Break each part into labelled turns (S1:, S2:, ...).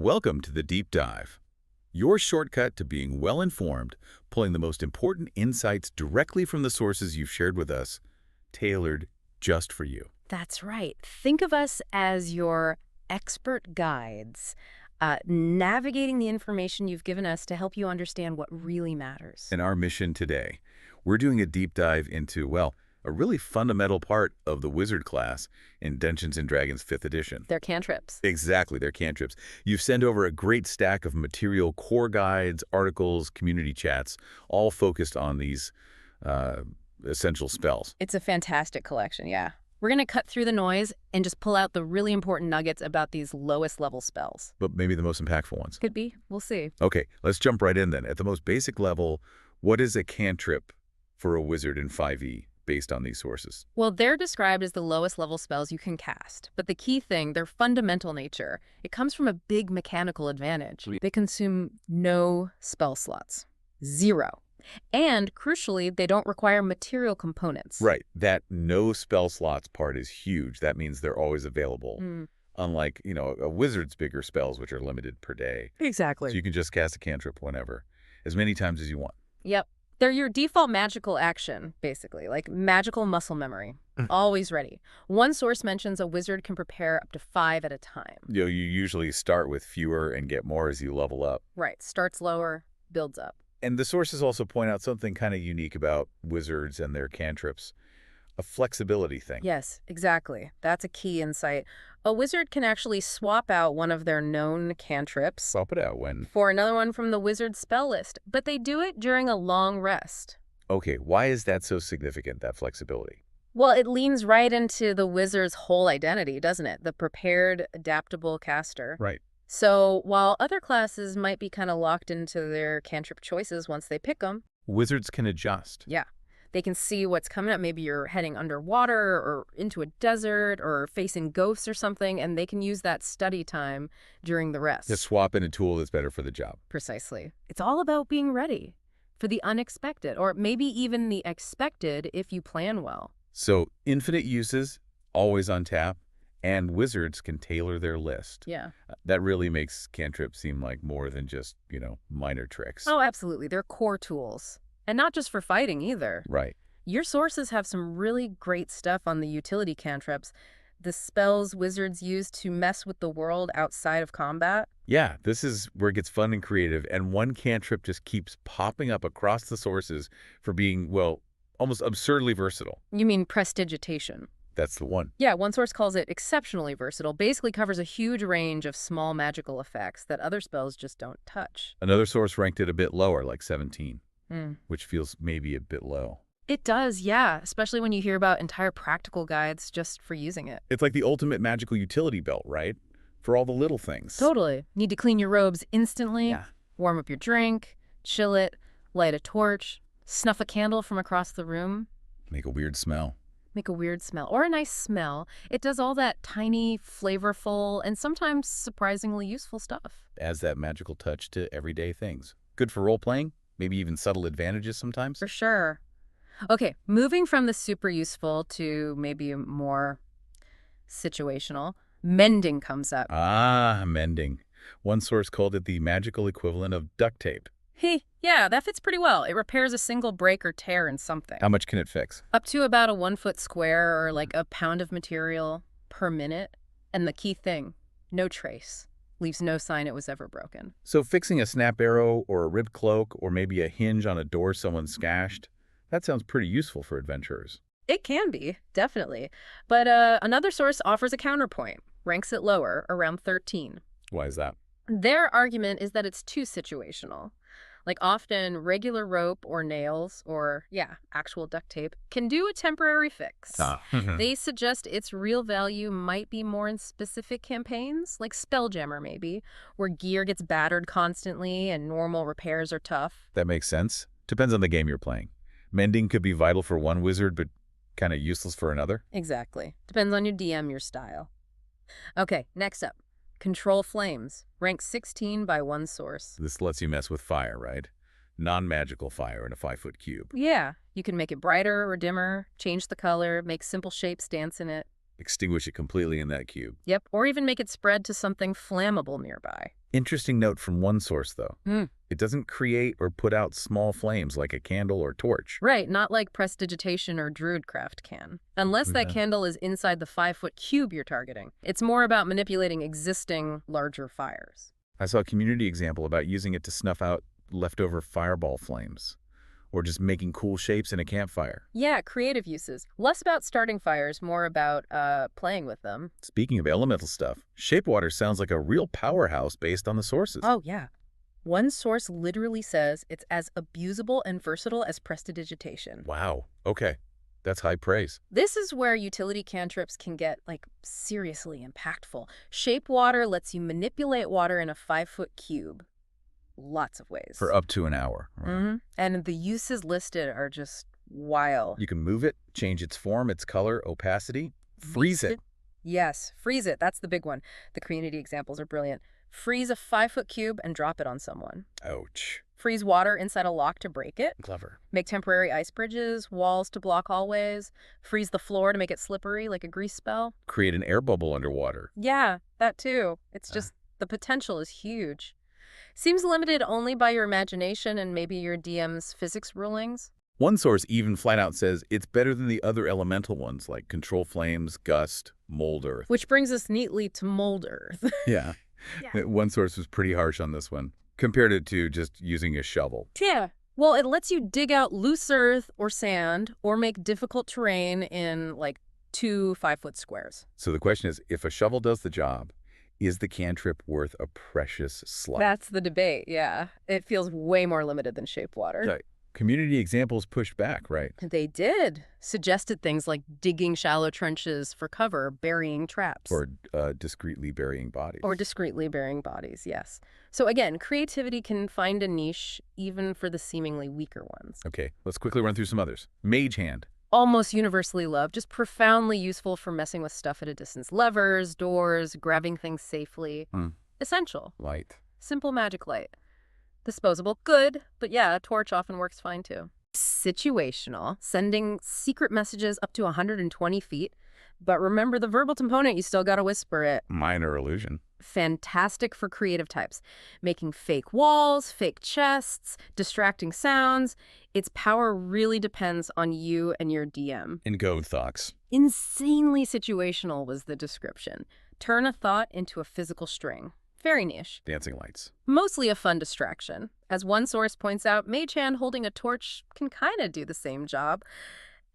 S1: Welcome to the Deep Dive, your shortcut to being well-informed, pulling the most important insights directly from the sources you've shared with us, tailored just for you.
S2: That's right. Think of us as your expert guides, navigating the information you've given us to help you understand what really matters.
S1: In our mission today, we're doing a deep dive into, well, a really fundamental part of the wizard class in Dungeons & Dragons 5th edition.
S2: They're cantrips.
S1: Exactly, they're cantrips. You've sent over a great stack of material, core guides, articles, community chats, all focused on these essential spells.
S2: It's a fantastic collection, yeah. We're going to cut through the noise and just pull out the really important nuggets about these lowest level spells.
S1: But maybe the most impactful ones.
S2: Could be. We'll see.
S1: Okay, let's jump right in then. At the most basic level, what is a cantrip for a wizard in 5e based on these sources?
S2: Well, they're described as the lowest level spells you can cast. But the key thing, their fundamental nature, it comes from a big mechanical advantage. They consume no spell slots. 0. And, crucially, they don't require material components.
S1: Right. That no spell slots part is huge. That means they're always available. Unlike, a wizard's bigger spells, which are limited per day.
S2: Exactly.
S1: So you can just cast a cantrip whenever, as many times as you want.
S2: Yep. They're your default magical action, basically, like magical muscle memory. Always ready. One source mentions a wizard can prepare up to 5 at a time.
S1: You usually start with fewer and get more as you level up.
S2: Right. Starts lower, builds up.
S1: And the sources also point out something kind of unique about wizards and their cantrips, a flexibility thing.
S2: Yes, exactly. That's a key insight. A wizard can actually swap out one of their known cantrips
S1: Swap it out when...
S2: for another one from the wizard's spell list, but they do it during a long rest.
S1: Okay, why is that so significant, that flexibility?
S2: Well, it leans right into the wizard's whole identity, doesn't it? The prepared, adaptable caster.
S1: Right.
S2: So while other classes might be kind of locked into their cantrip choices once they pick them,
S1: Wizards can adjust.
S2: yeah, they can see what's coming up. Maybe you're heading underwater or into a desert or facing ghosts or something, and they can use that study time during the rest.
S1: Just swap in a tool that's better for the job.
S2: Precisely. It's all about being ready for the unexpected, or maybe even the expected if you plan well.
S1: So infinite uses, always on tap, and wizards can tailor their list.
S2: Yeah.
S1: That really makes cantrips seem like more than just, minor tricks.
S2: Oh, absolutely. They're core tools. And not just for fighting either.
S1: Right.
S2: Your sources have some really great stuff on the utility cantrips, the spells wizards use to mess with the world outside of combat.
S1: Yeah, this is where it gets fun and creative, and one cantrip just keeps popping up across the sources for being, well, almost absurdly versatile.
S2: You mean prestidigitation?
S1: That's the one.
S2: Yeah, one source calls it exceptionally versatile, basically covers a huge range of small magical effects that other spells just don't touch.
S1: Another source ranked it a bit lower, like 17,
S2: Hmm.
S1: which feels maybe a bit low.
S2: It does, yeah, especially when you hear about entire practical guides just for using it.
S1: It's like the ultimate magical utility belt, right? For all the little things.
S2: Totally. Need to clean your robes instantly,
S1: Yeah.
S2: warm up your drink, chill it, light a torch, snuff a candle from across the room.
S1: Make a weird smell.
S2: Make a weird smell or a nice smell. It does all that tiny, flavorful, and sometimes surprisingly useful stuff.
S1: Adds that magical touch to everyday things. Good for role-playing, maybe even subtle advantages sometimes.
S2: For sure. Okay, moving from the super useful to maybe more situational, mending comes up.
S1: Ah, mending. One source called it the magical equivalent of duct tape.
S2: Hey, yeah, that fits pretty well. It repairs a single break or tear in something.
S1: How much can it fix?
S2: Up to about a 1 foot square or like a pound of material per minute. And the key thing, no trace. Leaves no sign it was ever broken.
S1: So fixing a snap arrow or a ripped cloak or maybe a hinge on a door someone scashed, that sounds pretty useful for adventurers.
S2: It can be, definitely. But another source offers a counterpoint, ranks it lower, around 13.
S1: Why is that?
S2: Their argument is that it's too situational. Like often regular rope or nails or, actual duct tape can do a temporary fix. They suggest its real value might be more in specific campaigns, like Spelljammer maybe, where gear gets battered constantly and normal repairs are tough.
S1: That makes sense. Depends on the game you're playing. Mending could be vital for one wizard, but kind of useless for another.
S2: Exactly. Depends on your DM, your style. Okay, next up. Control flames. Rank 16 by one source.
S1: This lets you mess with fire, right? Non-magical fire in a 5-foot cube.
S2: Yeah, you can make it brighter or dimmer, change the color, make simple shapes dance in it.
S1: Extinguish it completely in that cube.
S2: Yep, or even make it spread to something flammable nearby.
S1: Interesting note from one source, though.
S2: Hmm.
S1: It doesn't create or put out small flames like a candle or torch.
S2: Right, not like prestidigitation or druidcraft can. Unless that candle is inside the 5-foot cube you're targeting. It's more about manipulating existing, larger fires.
S1: I saw a community example about using it to snuff out leftover fireball flames, or just making cool shapes in a campfire.
S2: Yeah, creative uses. Less about starting fires, more about playing with them.
S1: Speaking of elemental stuff, Shapewater sounds like a real powerhouse based on the sources.
S2: Oh, yeah. One source literally says it's as abusable and versatile as prestidigitation.
S1: Wow. Okay. That's high praise.
S2: This is where utility cantrips can get, like, seriously impactful. Shapewater lets you manipulate water in a 5-foot cube. Lots of ways.
S1: For up to an hour. Right?
S2: And the uses listed are just wild.
S1: You can move it, change its form, its color, opacity, freeze it.
S2: Yes, freeze it. That's the big one. The community examples are brilliant. Freeze a 5-foot cube and drop it on someone.
S1: Ouch.
S2: Freeze water inside a lock to break it.
S1: Clever.
S2: Make temporary ice bridges, walls to block hallways. Freeze the floor to make it slippery like a grease spell.
S1: Create an air bubble underwater.
S2: Yeah, that too. It's just the potential is huge. Seems limited only by your imagination and maybe your DM's physics rulings.
S1: One source even flat out says it's better than the other elemental ones like control flames, gust, mold earth.
S2: Which brings us neatly to mold earth.
S1: Yeah. One source was pretty harsh on this one, compared it to just using a shovel.
S2: Yeah. Well, it lets you dig out loose earth or sand or make difficult terrain in like 2 5-foot squares.
S1: So the question is, if a shovel does the job, is the cantrip worth a precious slug?
S2: That's the debate, yeah. It feels way more limited than Shapewater.
S1: Right. Community examples pushed back, right?
S2: They did. Suggested things like digging shallow trenches for cover, burying traps.
S1: Or discreetly burying bodies.
S2: Or discreetly burying bodies, yes. So again, creativity can find a niche even for the seemingly weaker ones.
S1: Okay, let's quickly run through some others. Mage Hand.
S2: Almost universally loved, just profoundly useful for messing with stuff at a distance. Levers, doors, grabbing things safely. Essential.
S1: Light.
S2: Simple magic light. Disposable, good, but yeah, a torch often works fine too. Situational, sending secret messages up to 120 feet, but remember the verbal component, you still gotta whisper it.
S1: Minor illusion.
S2: Fantastic for creative types, making fake walls, fake chests, distracting sounds. Its power really depends on you and your DM.
S1: And go thoughts.
S2: Insanely situational was the description. Turn a thought into a physical string. Very niche.
S1: Dancing lights.
S2: Mostly a fun distraction. As one source points out, Mage Hand holding a torch can kind of do the same job.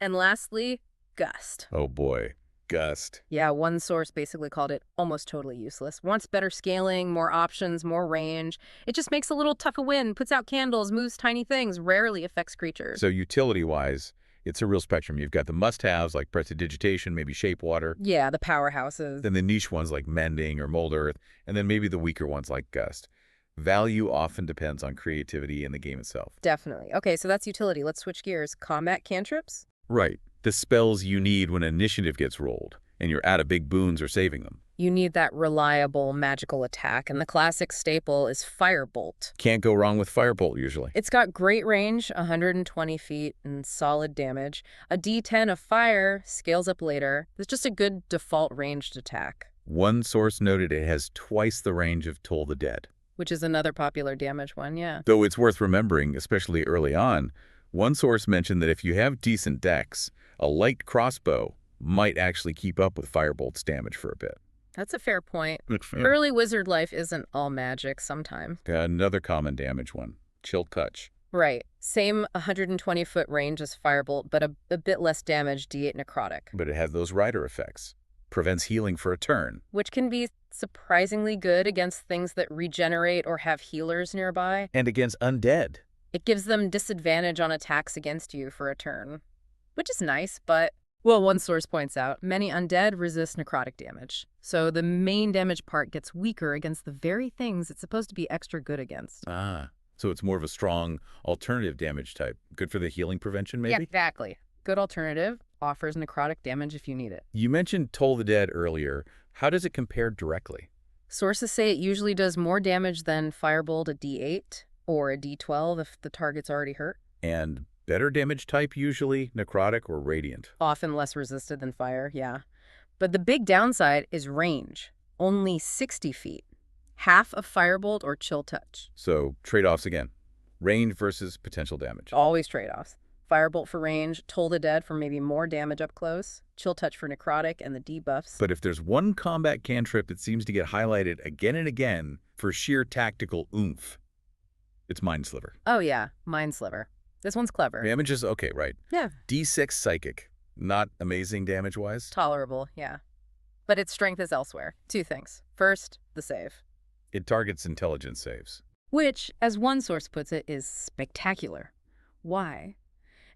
S2: And lastly, Gust.
S1: Oh boy. Gust.
S2: Yeah, one source basically called it almost totally useless. Wants better scaling, more options, more range. It just makes a little tuck of wind, puts out candles, moves tiny things, rarely affects creatures.
S1: So utility-wise, it's a real spectrum. You've got the must-haves like prestidigitation, maybe Shapewater.
S2: Yeah, the powerhouses.
S1: Then the niche ones like mending or mold earth, and then maybe the weaker ones like gust. Value often depends on creativity in the game itself.
S2: Definitely. Okay, so that's utility. Let's switch gears. Combat cantrips?
S1: Right. The spells you need when initiative gets rolled, and you're out of big boons or saving them.
S2: You need that reliable magical attack, and the classic staple is Firebolt.
S1: Can't go wrong with Firebolt, usually.
S2: It's got great range, 120 feet, and solid damage. A D10 of fire scales up later. It's just a good default ranged attack.
S1: One source noted it has twice the range of Toll the Dead.
S2: Which is another popular damage one, yeah.
S1: Though it's worth remembering, especially early on, one source mentioned that if you have decent dex, a light crossbow might actually keep up with Firebolt's damage for a bit.
S2: That's a fair point. Early wizard life isn't all magic sometimes.
S1: Another common damage one, Chill Touch.
S2: Right. Same 120-foot range as Firebolt, but a bit less damage, D8 necrotic.
S1: But it has those rider effects. Prevents healing for a turn.
S2: Which can be surprisingly good against things that regenerate or have healers nearby.
S1: And against undead.
S2: It gives them disadvantage on attacks against you for a turn. Which is nice, but... Well, one source points out, many undead resist necrotic damage. So the main damage part gets weaker against the very things it's supposed to be extra good against.
S1: Ah, so it's more of a strong alternative damage type. Good for the healing prevention, maybe?
S2: Yeah, exactly. Good alternative. Offers necrotic damage if you need it.
S1: You mentioned Toll the Dead earlier. How does it compare directly?
S2: Sources say it usually does more damage than Firebolt, a D8 or a D12 if the target's already hurt.
S1: And better damage type usually, necrotic or radiant.
S2: Often less resisted than fire, yeah. But the big downside is range. Only 60 feet. half of Firebolt or Chill Touch.
S1: So trade-offs again. Range versus potential damage.
S2: Always trade-offs. Firebolt for range, Toll the Dead for maybe more damage up close, Chill Touch for necrotic and the debuffs.
S1: But if there's one combat cantrip that seems to get highlighted again and again for sheer tactical oomph, it's Mind Sliver.
S2: Oh yeah, Mind Sliver. This one's clever.
S1: Damage is okay, right?
S2: Yeah.
S1: D6 Psychic. Not amazing damage-wise.
S2: Tolerable, yeah. But its strength is elsewhere. Two things. First, the save.
S1: It targets intelligence saves.
S2: Which, as one source puts it, is spectacular. Why?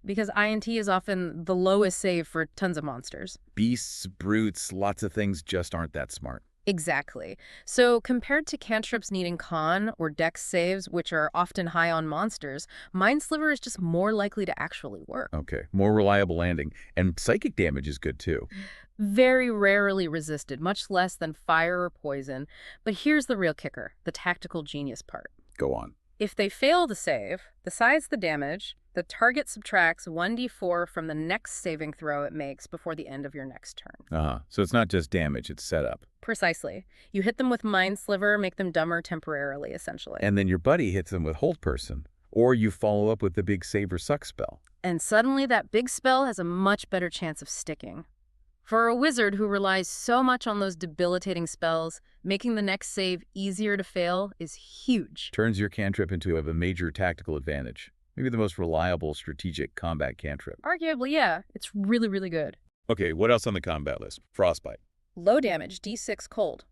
S2: Because INT is often the lowest save for tons of monsters.
S1: Beasts, brutes, lots of things just aren't that smart.
S2: Exactly. So compared to cantrips needing con or dex saves, which are often high on monsters, Mind Sliver is just more likely to actually work.
S1: Okay, more reliable landing. And psychic damage is good too.
S2: Very rarely resisted, much less than fire or poison. But here's the real kicker, the tactical genius part.
S1: Go on.
S2: If they fail to save, besides the damage, the target subtracts 1d4 from the next saving throw it makes before the end of your next turn.
S1: So it's not just damage, it's setup.
S2: Precisely. You hit them with Mind Sliver, make them dumber temporarily, essentially.
S1: And then your buddy hits them with Hold Person. Or you follow up with the big Save or Suck spell.
S2: And suddenly that big spell has a much better chance of sticking. For a wizard who relies so much on those debilitating spells, making the next save easier to fail is huge.
S1: Turns your cantrip into a major tactical advantage. Maybe the most reliable strategic combat cantrip.
S2: Arguably, yeah. It's really, really good.
S1: Okay, what else on the combat list? Frostbite.
S2: Low damage, D6 cold.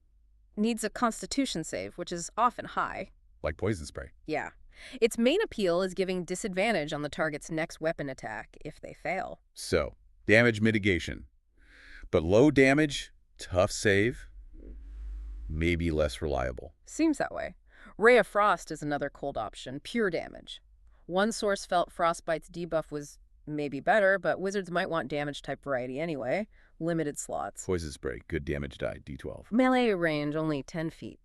S2: Needs a constitution save, which is often high.
S1: Like poison spray.
S2: Yeah. Its main appeal is giving disadvantage on the target's next weapon attack if they fail.
S1: So, damage mitigation. But low damage, tough save, maybe less reliable.
S2: Seems that way. Ray of Frost is another cold option, pure damage. One source felt Frostbite's debuff was maybe better, but wizards might want damage type variety anyway. Limited slots.
S1: Poison spray, good damage die, D12.
S2: Melee range, only 10 feet.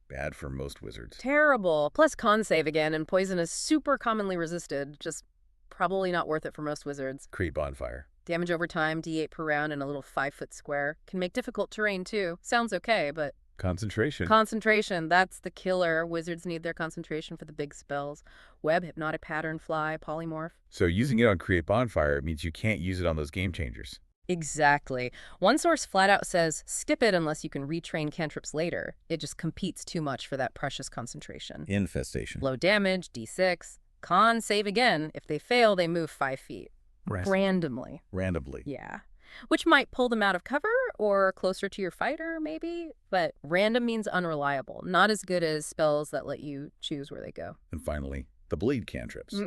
S1: Bad for most wizards.
S2: Terrible. Plus con save again, and poison is super commonly resisted. Just probably not worth it for most wizards.
S1: Create bonfire.
S2: Damage over time, D8 per round in a little 5-foot square. Can make difficult terrain too. Sounds okay, but...
S1: Concentration.
S2: Concentration, that's the killer. Wizards need their concentration for the big spells. Web, Hypnotic Pattern, Fly, Polymorph.
S1: So using it on Create Bonfire means you can't use it on those game changers.
S2: Exactly. One source flat out says, skip it unless you can retrain cantrips later. It just competes too much for that precious concentration.
S1: Infestation.
S2: Low damage, D6. Con, save again. If they fail, they move 5 feet. Randomly.
S1: Randomly.
S2: Yeah. Which might pull them out of cover or closer to your fighter, maybe. But random means unreliable. Not as good as spells that let you choose where they go.
S1: And finally, the blade cantrips.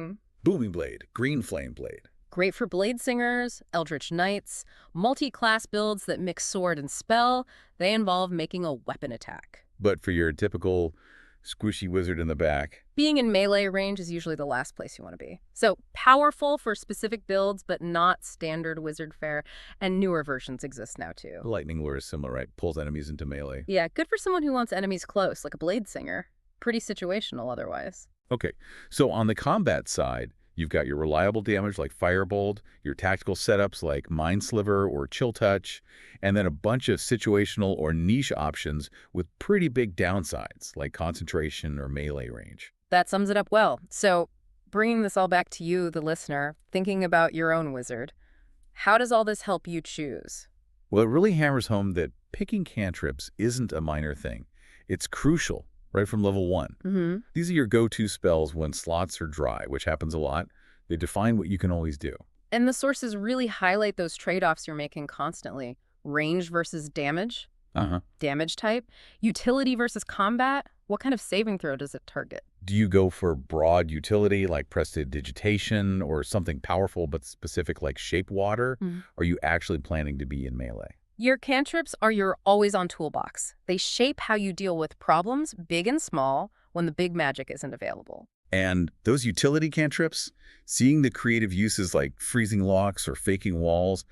S1: Booming Blade, Green Flame Blade.
S2: Great for blade singers, eldritch knights, multi-class builds that mix sword and spell. They involve making a weapon attack.
S1: But for your typical squishy wizard in the back.
S2: Being in melee range is usually the last place you want to be. So powerful for specific builds, but not standard wizard fare. And newer versions exist now too.
S1: The lightning lure is similar, right? Pulls enemies into melee.
S2: Yeah, good for someone who wants enemies close, like a blade singer. Pretty situational otherwise.
S1: Okay, so on the combat side, you've got your reliable damage like Firebolt, your tactical setups like Mind Sliver or Chill Touch, and then a bunch of situational or niche options with pretty big downsides like concentration or melee range.
S2: That sums it up well. So bringing this all back to you, the listener, thinking about your own wizard, how does all this help you choose?
S1: Well, it really hammers home that picking cantrips isn't a minor thing. It's crucial. Right from level 1. These are your go-to spells when slots are dry, which happens a lot. They define what you can always do.
S2: And the sources really highlight those trade-offs you're making constantly. Range versus damage, damage type, utility versus combat. What kind of saving throw does it target?
S1: Do you go for broad utility like Prestidigitation or something powerful but specific like Shape Water? Or are you actually planning to be in melee?
S2: Your cantrips are your always-on toolbox. They shape how you deal with problems, big and small, when the big magic isn't available.
S1: And those utility cantrips, seeing the creative uses like freezing locks or faking walls,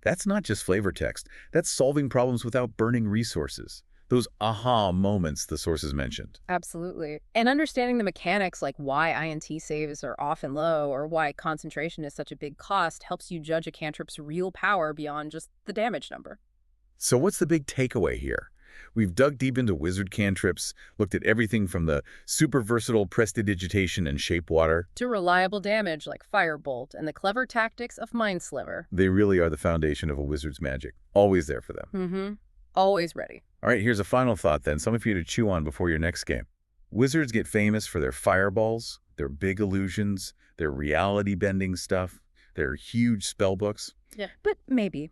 S1: that's not just flavor text. That's solving problems without burning resources. Those aha moments the sources mentioned.
S2: Absolutely. And understanding the mechanics like why INT saves are often low or why concentration is such a big cost helps you judge a cantrip's real power beyond just the damage number.
S1: So what's the big takeaway here? We've dug deep into wizard cantrips, looked at everything from the super versatile prestidigitation and shape water.
S2: To reliable damage like Firebolt and the clever tactics of Mindsliver.
S1: They really are the foundation of a wizard's magic. Always there for them.
S2: Mm-hmm. Always ready.
S1: All right, here's a final thought then, something for you to chew on before your next game. Wizards get famous for their fireballs, their big illusions, their reality-bending stuff, their huge spell books.
S2: Yeah. But maybe,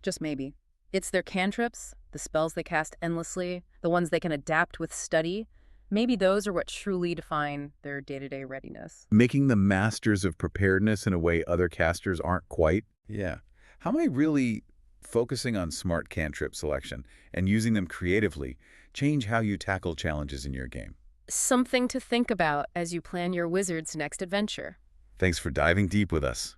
S2: just maybe, it's their cantrips, the spells they cast endlessly, the ones they can adapt with study. Maybe those are what truly define their day-to-day readiness.
S1: Making them masters of preparedness in a way other casters aren't quite. Yeah. How am I really focusing on smart cantrip selection and using them creatively change how you tackle challenges in your game?
S2: Something to think about as you plan your wizard's next adventure.
S1: Thanks for diving deep with us.